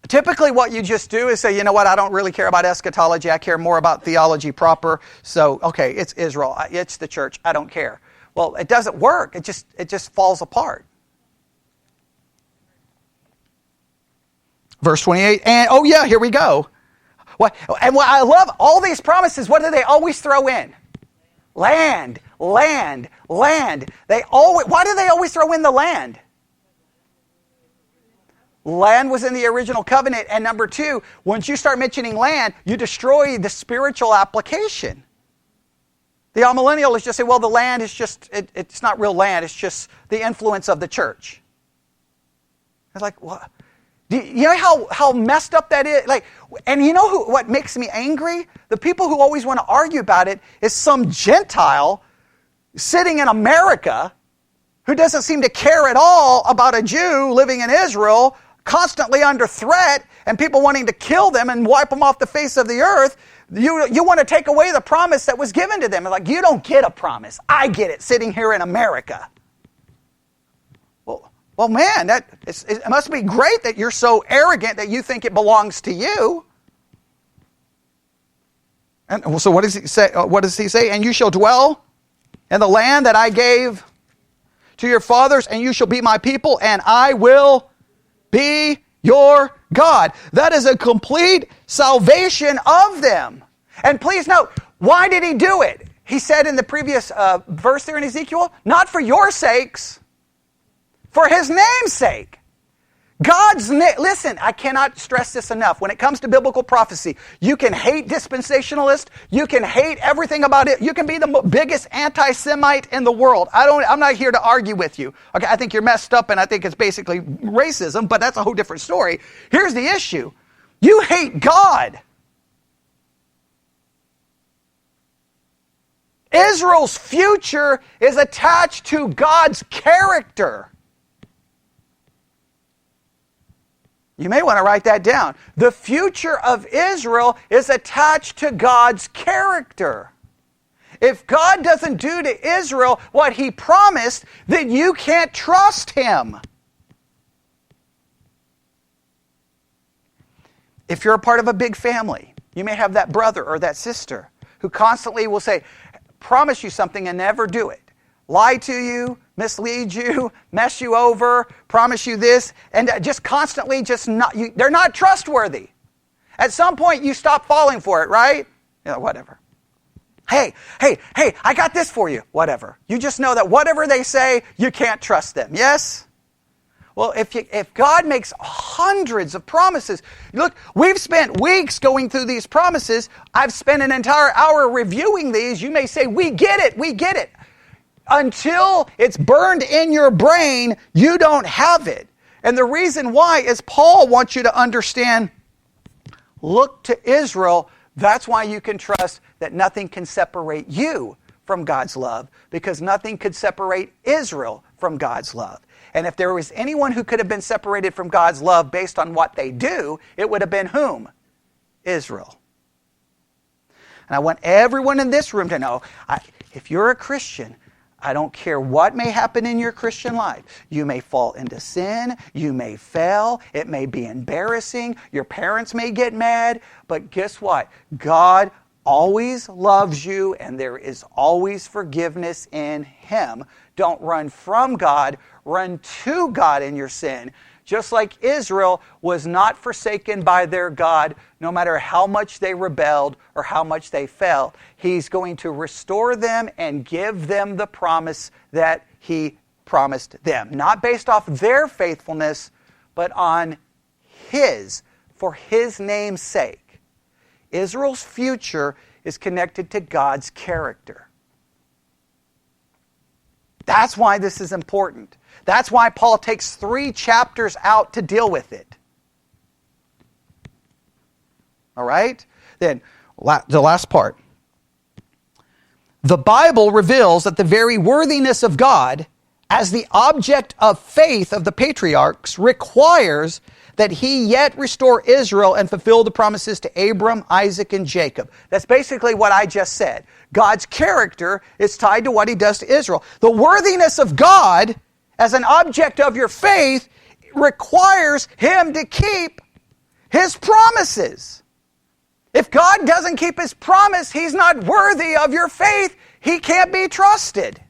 A: Typically what you just do is say, you know what, I don't really care about eschatology, I care more about theology proper, so okay, it's Israel, it's the church, I don't care. Well, it doesn't work, it just falls apart. Verse 28, and oh yeah, here we go. And what I love, all these promises, what do they always throw in? Land, land, land. Why do they always throw in the land? Land was in the original covenant, and number two, once you start mentioning land, you destroy the spiritual application. The amillennialists just say, well, the land is just, it's not real land, it's just the influence of the church. It's like, what? Do you know how messed up that is? Like, and you know what makes me angry? The people who always want to argue about it is some Gentile sitting in America who doesn't seem to care at all about a Jew living in Israel, constantly under threat, and people wanting to kill them and wipe them off the face of the earth. You want to take away the promise that was given to them. Like, you don't get a promise. I get it sitting here in America. Well, man, it must be great that you're so arrogant that you think it belongs to you. And so what does he say? What does he say? And you shall dwell in the land that I gave to your fathers, and you shall be my people, and I will be your God. That is a complete salvation of them. And please note, why did he do it? He said in the previous verse there in Ezekiel, not for your sakes, for his name's sake. God's name. Listen, I cannot stress this enough. When it comes to biblical prophecy, you can hate dispensationalists. You can hate everything about it. You can be the biggest anti-Semite in the world. I'm not here to argue with you. Okay, I think you're messed up, and I think it's basically racism, but that's a whole different story. Here's the issue. You hate God. Israel's future is attached to God's character. You may want to write that down. The future of Israel is attached to God's character. If God doesn't do to Israel what he promised, then you can't trust him. If you're a part of a big family, you may have that brother or that sister who constantly will say, promise you something and never do it. Lie to you, mislead you, mess you over, promise you this, and just constantly they're not trustworthy. At some point you stop falling for it, right? Whatever. Hey, I got this for you. Whatever. You just know that whatever they say, you can't trust them. Yes? Well, if God makes hundreds of promises, look, we've spent weeks going through these promises. I've spent an entire hour reviewing these. You may say, we get it. Until it's burned in your brain, you don't have it. And the reason why is Paul wants you to understand, look to Israel. That's why you can trust that nothing can separate you from God's love, because nothing could separate Israel from God's love. And if there was anyone who could have been separated from God's love based on what they do, it would have been whom? Israel. And I want everyone in this room to know, if you're a Christian, I don't care what may happen in your Christian life. You may fall into sin. You may fail. It may be embarrassing. Your parents may get mad. But guess what? God always loves you, and there is always forgiveness in him. Don't run from God. Run to God in your sin. Just like Israel was not forsaken by their God, no matter how much they rebelled or how much they fell. He's going to restore them and give them the promise that he promised them. Not based off their faithfulness, but on his, for his name's sake. Israel's future is connected to God's character. That's why this is important. That's why Paul takes 3 chapters out to deal with it. All right? Then, the last part. The Bible reveals that the very worthiness of God as the object of faith of the patriarchs requires that he yet restore Israel and fulfill the promises to Abram, Isaac, and Jacob. That's basically what I just said. God's character is tied to what he does to Israel. The worthiness of God as an object of your faith requires him to keep his promises. If God doesn't keep his promise, he's not worthy of your faith. He can't be trusted.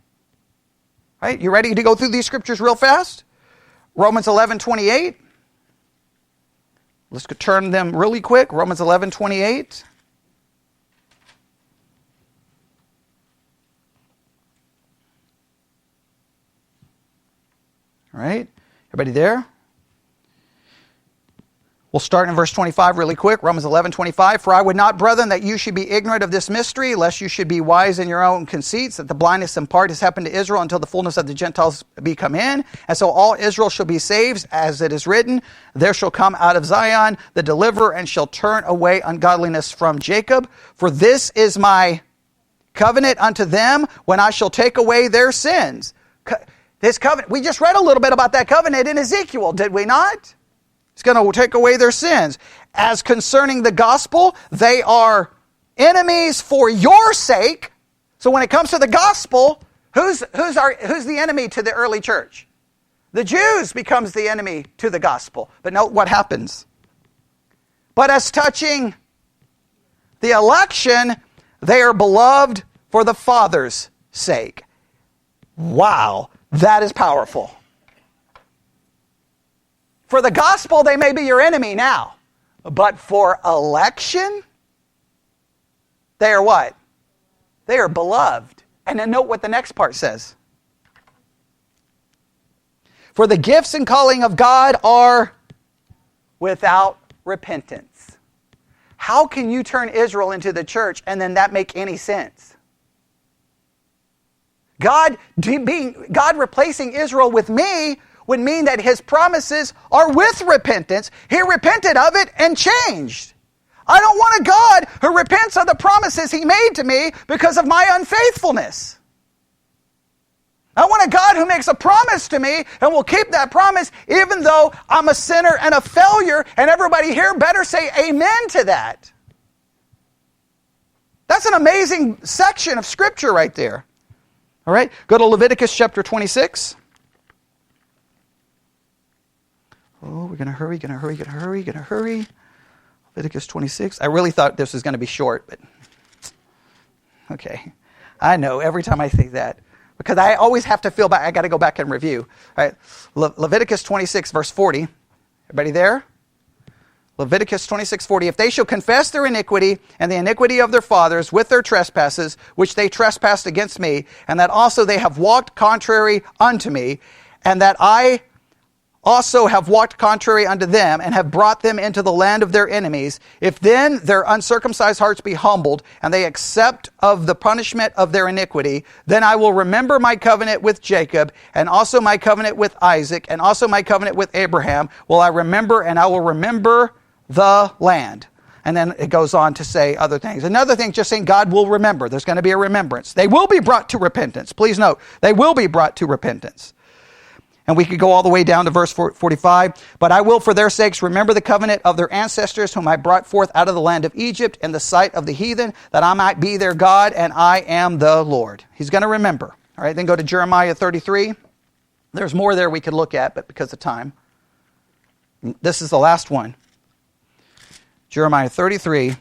A: Right? You ready to go through these scriptures real fast? Romans 11:28. Let's turn them really quick. Romans 11:28. All right? Everybody there? We'll start in verse 25 really quick. Romans 11:25. For I would not, brethren, that you should be ignorant of this mystery, lest you should be wise in your own conceits, that the blindness in part has happened to Israel until the fullness of the Gentiles be come in. And so all Israel shall be saved, as it is written, there shall come out of Zion the deliverer, and shall turn away ungodliness from Jacob. For this is my covenant unto them, when I shall take away their sins. This covenant, we just read a little bit about that covenant in Ezekiel, did we not? He's going to take away their sins. As concerning the gospel, they are enemies for your sake. So when it comes to the gospel, who's the enemy to the early church? The Jews becomes the enemy to the gospel. But note what happens. But as touching the election, they are beloved for the Father's sake. Wow, that is powerful. For the gospel, they may be your enemy now. But for election, they are what? They are beloved. And then note what the next part says. For the gifts and calling of God are without repentance. How can you turn Israel into the church and then that make any sense? God replacing Israel with me would mean that his promises are with repentance. He repented of it and changed. I don't want a God who repents of the promises he made to me because of my unfaithfulness. I want a God who makes a promise to me and will keep that promise even though I'm a sinner and a failure, and everybody here better say amen to that. That's an amazing section of Scripture right there. All right, go to Leviticus chapter 26. Oh, we're going to hurry. Leviticus 26. I really thought this was going to be short, but okay. I know, every time I say that, because I always have to feel back, I got to go back and review. All right, Leviticus 26, verse 40. Everybody there? Leviticus 26:40. If they shall confess their iniquity and the iniquity of their fathers with their trespasses, which they trespassed against me, and that also they have walked contrary unto me, and that I also have walked contrary unto them, and have brought them into the land of their enemies, if then their uncircumcised hearts be humbled, and they accept of the punishment of their iniquity, then I will remember my covenant with Jacob, and also my covenant with Isaac, and also my covenant with Abraham will I remember, and I will remember the land. And then it goes on to say other things. Another thing, just saying God will remember. There's going to be a remembrance. They will be brought to repentance. Please note, they will be brought to repentance. And we could go all the way down to verse 45. But I will for their sakes remember the covenant of their ancestors, whom I brought forth out of the land of Egypt in the sight of the heathen, that I might be their God, and I am the Lord. He's going to remember. All right, then go to Jeremiah 33. There's more there we could look at, but because of time. This is the last one. Jeremiah 33.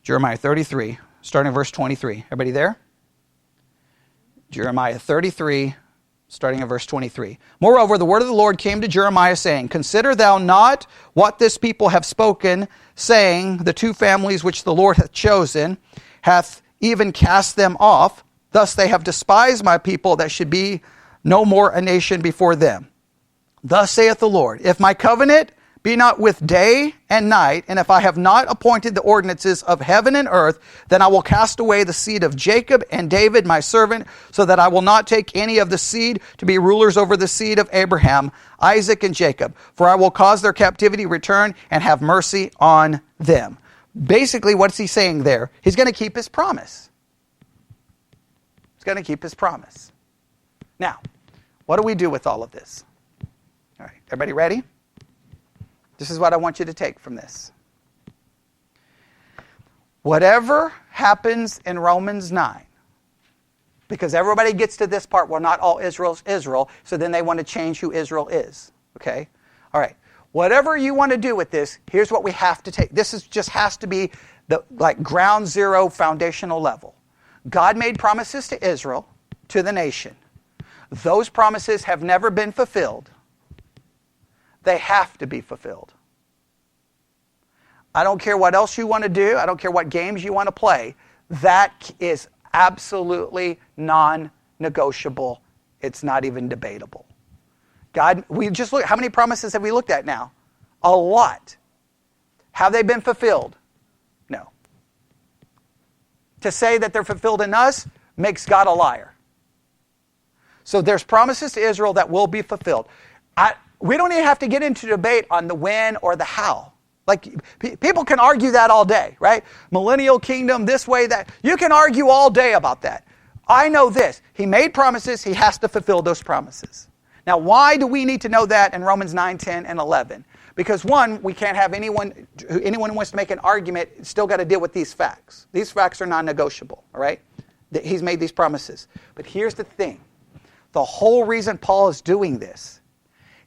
A: Jeremiah 33, starting at verse 23. Everybody there? Jeremiah 33, starting at verse 23. Moreover, the word of the Lord came to Jeremiah, saying, Consider thou not what this people have spoken, saying, The two families which the Lord hath chosen hath even cast them off. Thus they have despised my people, that should be no more a nation before them. Thus saith the Lord, If my covenant be not with day and night, and if I have not appointed the ordinances of heaven and earth, then I will cast away the seed of Jacob and David my servant, so that I will not take any of the seed to be rulers over the seed of Abraham, Isaac, and Jacob. For I will cause their captivity return and have mercy on them. Basically, what's he saying there? He's going to keep his promise. He's going to keep his promise. Now, what do we do with all of this? All right, everybody ready? This is what I want you to take from this. Whatever happens in Romans 9, because everybody gets to this part, well, not all Israel's Israel, so then they want to change who Israel is. Okay? All right. Whatever you want to do with this, here's what we have to take. This just has to be the ground zero foundational level. God made promises to Israel, to the nation. Those promises have never been fulfilled. They have to be fulfilled. I don't care what else you want to do. I don't care what games you want to play. That is absolutely non-negotiable. negotiable. It's not even debatable. God, we just look, how many promises have we looked at now? A lot. Have they been fulfilled? No. To say that they're fulfilled in us makes God a liar. So there's promises to Israel that will be fulfilled. We don't even have to get into debate on the when or the how. Like, people can argue that all day, right? Millennial kingdom, this way, that. You can argue all day about that. I know this. He made promises. He has to fulfill those promises. Now, why do we need to know that in Romans 9, 10, and 11? Because one, we can't have anyone who wants to make an argument still got to deal with these facts. These facts are non-negotiable, all right? He's made these promises. But here's the thing. The whole reason Paul is doing this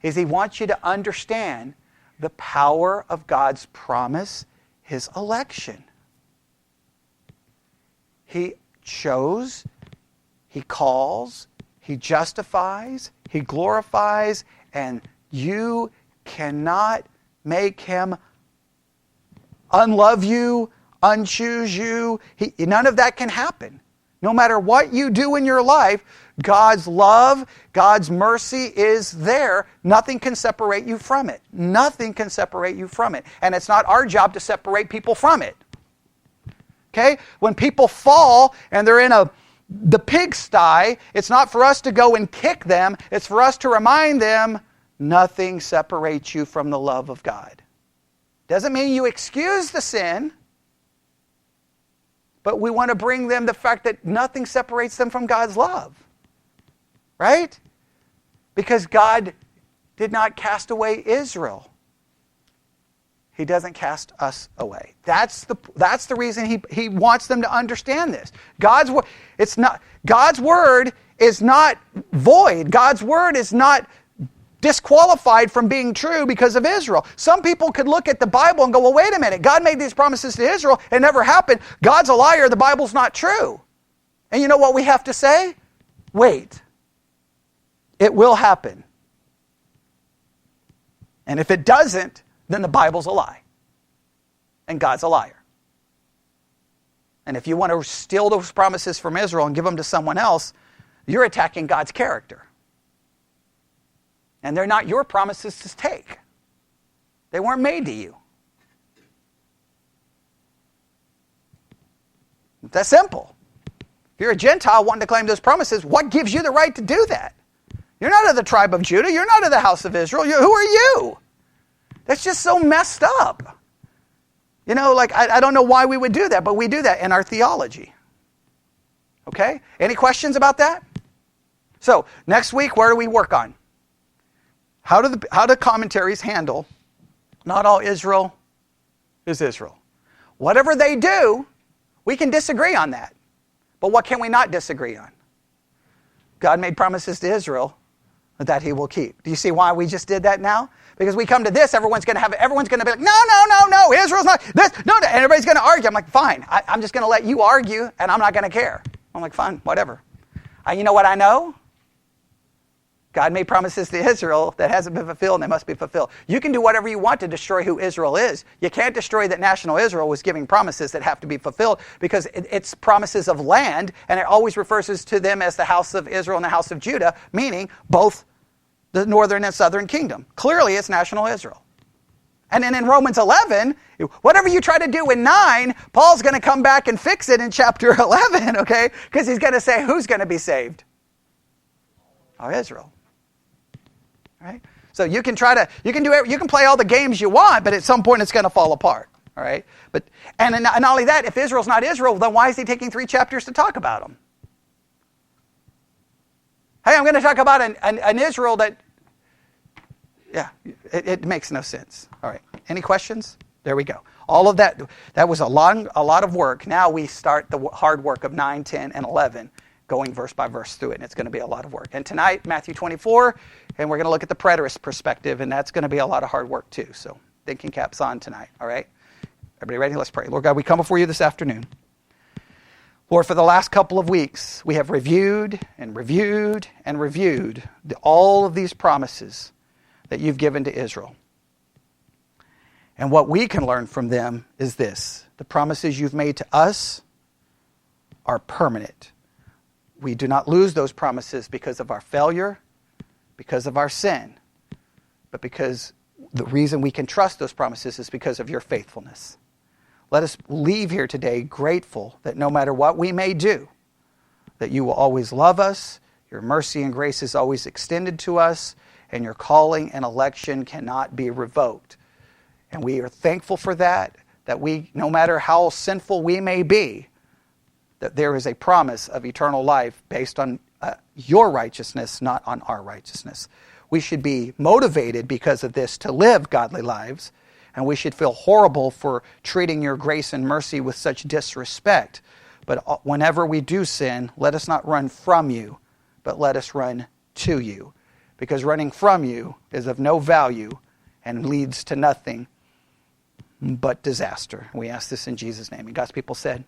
A: is he wants you to understand the power of God's promise, his election. He chose, he calls, he justifies, he glorifies, and you cannot make him unlove you, unchoose you. None of that can happen. No matter what you do in your life, God's love, God's mercy is there. Nothing can separate you from it. Nothing can separate you from it. And it's not our job to separate people from it. Okay? When people fall and they're in the pigsty, it's not for us to go and kick them. It's for us to remind them, nothing separates you from the love of God. Doesn't mean you excuse the sin, but we want to bring them the fact that nothing separates them from God's love. Right? Because God did not cast away Israel. He doesn't cast us away. That's the reason he wants them to understand this. God's word is not void. God's word is not disqualified from being true because of Israel. Some people could look at the Bible and go, well, wait a minute. God made these promises to Israel. It never happened. God's a liar. The Bible's not true. And you know what we have to say? Wait. It will happen. And if it doesn't, then the Bible's a lie. And God's a liar. And if you want to steal those promises from Israel and give them to someone else, you're attacking God's character. And they're not your promises to take. They weren't made to you. That's simple. If you're a Gentile wanting to claim those promises, what gives you the right to do that? You're not of the tribe of Judah. You're not of the house of Israel. Who are you? That's just so messed up. You know, like, I don't know why we would do that, but we do that in our theology. Okay? Any questions about that? So, next week, where do we work on? How do commentaries handle, not all Israel is Israel? Whatever they do, we can disagree on that. But what can we not disagree on? God made promises to Israel that he will keep. Do you see why we just did that now? Because we come to this, everyone's going to be like, no, Israel's not this. No, and everybody's going to argue. I'm like, fine, I'm just going to let you argue, and I'm not going to care. I'm like, fine, whatever. You know what I know? God made promises to Israel that hasn't been fulfilled, and they must be fulfilled. You can do whatever you want to destroy who Israel is. You can't destroy that national Israel was giving promises that have to be fulfilled, because it's promises of land, and it always refers to them as the house of Israel and the house of Judah, meaning both the northern and southern kingdom. Clearly, it's national Israel. And then in Romans 11, whatever you try to do in 9, Paul's going to come back and fix it in chapter 11, okay? Because he's going to say, who's going to be saved? Oh, Israel. Right? So you can play all the games you want, but at some point it's going to fall apart. All right? And not only that, if Israel's not Israel, then why is he taking 3 chapters to talk about them? Hey, I'm going to talk about an Israel that, it makes no sense. All right. Any questions? There we go. All of that was a lot of work. Now we start the hard work of 9, 10, and 11, going verse by verse through it, and it's going to be a lot of work. And tonight, Matthew 24, and we're going to look at the preterist perspective, and that's going to be a lot of hard work too. So thinking caps on tonight, all right? Everybody ready? Let's pray. Lord God, we come before you this afternoon. Lord, for the last couple of weeks, we have reviewed and reviewed and reviewed all of these promises that you've given to Israel. And what we can learn from them is this: the promises you've made to us are permanent. we do not lose those promises because of our failure, because of our sin, but because the reason we can trust those promises is because of your faithfulness. Let us leave here today grateful that no matter what we may do, that you will always love us, your mercy and grace is always extended to us, and your calling and election cannot be revoked. And we are thankful for that we, no matter how sinful we may be, that there is a promise of eternal life based on your righteousness, not on our righteousness. We should be motivated because of this to live godly lives, and we should feel horrible for treating your grace and mercy with such disrespect. But whenever we do sin, let us not run from you, but let us run to you. Because running from you is of no value and leads to nothing but disaster. We ask this in Jesus' name. And God's people said,